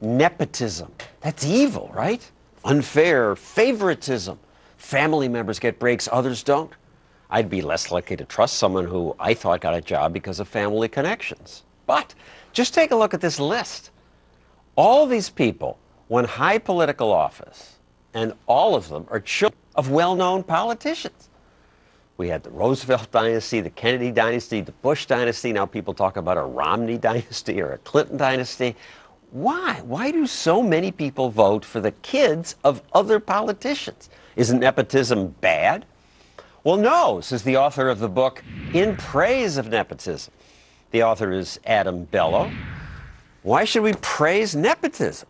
Nepotism. That's evil, right? Unfair favoritism. Family members get breaks, others don't. I'd be less likely to trust someone who I thought got a job because of family connections. But just take a look at this list. All these people won high political office, and all of them are children of well-known politicians. We had the Roosevelt dynasty, the Kennedy dynasty, the Bush dynasty. Now people talk about a Romney dynasty or a Clinton dynasty. Why? Why do so many people vote for the kids of other politicians? Isn't nepotism bad? Well, no, says the author of the book In Praise of Nepotism. The author is Adam Bello. Why should we praise nepotism?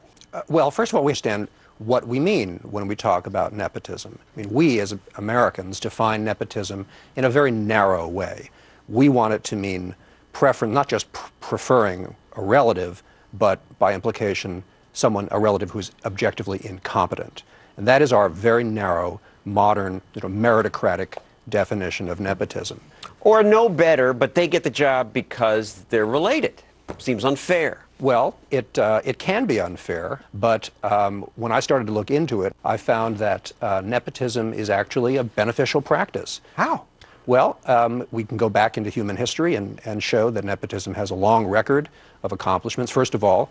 Well, first of all, we understand what we mean when we talk about nepotism. I mean, we as Americans define nepotism in a very narrow way. We want it to mean preference, not just preferring a relative, but by implication, a relative who's objectively incompetent. And that is our very narrow, modern, meritocratic definition of nepotism. Or no better, but they get the job because they're related. Seems unfair. Well, it can be unfair, but when I started to look into it, I found that nepotism is actually a beneficial practice. How? Well, we can go back into human history and show that nepotism has a long record of accomplishments. First of all,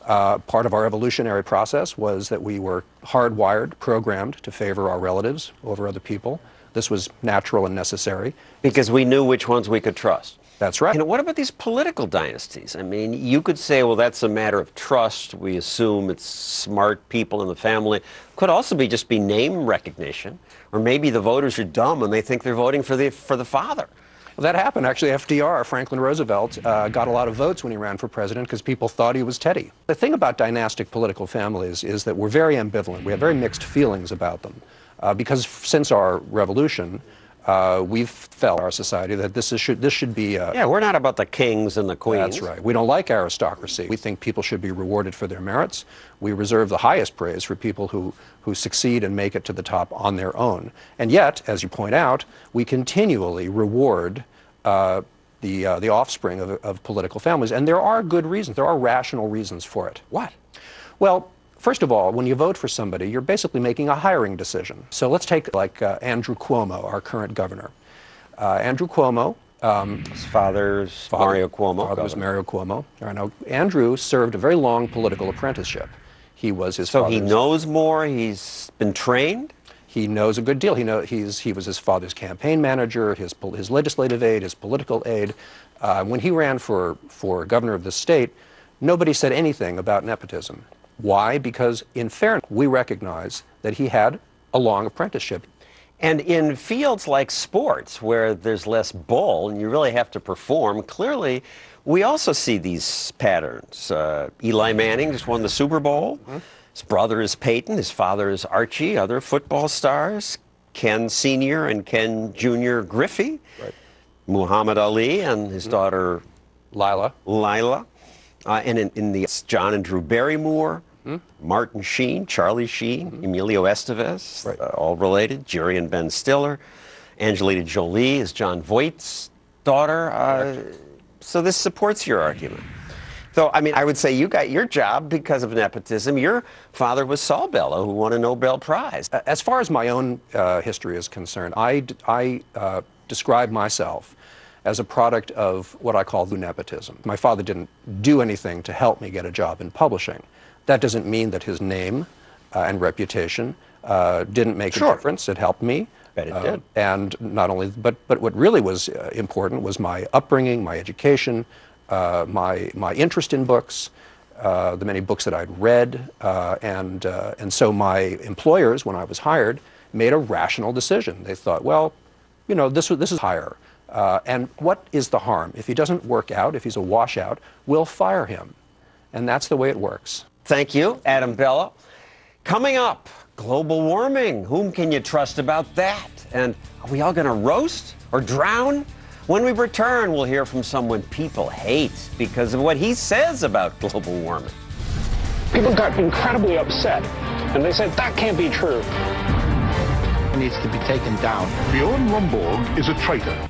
part of our evolutionary process was that we were hardwired, programmed to favor our relatives over other people. This was natural and necessary. Because we knew which ones we could trust. That's right. And what about these political dynasties? I mean, you could say, well, that's a matter of trust. We assume it's smart people in the family. Could also just be name recognition. Or maybe the voters are dumb and they think they're voting for the father. Well, that happened. Actually, FDR, Franklin Roosevelt, got a lot of votes when he ran for president because people thought he was Teddy. The thing about dynastic political families is that we're very ambivalent. We have very mixed feelings about them. Because since our revolution, we've felt in our society that this should be... yeah, we're not about the kings and the queens. That's right. We don't like aristocracy. We think people should be rewarded for their merits. We reserve the highest praise for people who succeed and make it to the top on their own. And yet, as you point out, we continually reward the offspring of political families. And there are good reasons. There are rational reasons for it. What? Well, first of all, when you vote for somebody, you're basically making a hiring decision. So let's take like Andrew Cuomo, our current governor. Andrew Cuomo. His father's Mario Cuomo. Father was Mario Cuomo. Now, Andrew served a very long political apprenticeship. He was his So father's... he knows more, he's been trained? He knows a good deal. He was his father's campaign manager, his legislative aide, his political aide. When he ran for governor of the state, nobody said anything about nepotism. Why? Because, in fairness, we recognize that he had a long apprenticeship. And in fields like sports, where there's less bull and you really have to perform, clearly we also see these patterns. Eli Manning just won the Super Bowl. Mm-hmm. His brother is Peyton. His father is Archie. Other football stars, Ken Sr. and Ken Jr. Griffey. Right. Muhammad Ali and his daughter Lila. And in the John and Drew Barrymore. Martin Sheen, Charlie Sheen, Emilio Estevez, Right. All related. Jerry and Ben Stiller. Angelina Jolie is John Voight's daughter. So this supports your argument. So, I mean, I would say you got your job because of nepotism. Your father was Saul Bellow, who won a Nobel Prize. As far as my own history is concerned, I describe myself as a product of what I call nepotism. My father didn't do anything to help me get a job in publishing. That doesn't mean that his name and reputation didn't make a difference. It helped me. Bet it did. And not only, but what really was important was my upbringing, my education, my interest in books, the many books that I'd read, and so my employers, when I was hired, made a rational decision. They thought, well, you know, this is hire. And what is the harm? If he doesn't work out, if he's a washout, we'll fire him. And that's the way it works. Thank you, Adam Bello. Coming up, global warming. Whom can you trust about that? And are we all going to roast or drown? When we return, we'll hear from someone people hate because of what he says about global warming. People got incredibly upset, and they said, that can't be true. Needs to be taken down. Bjorn Romborg is a traitor.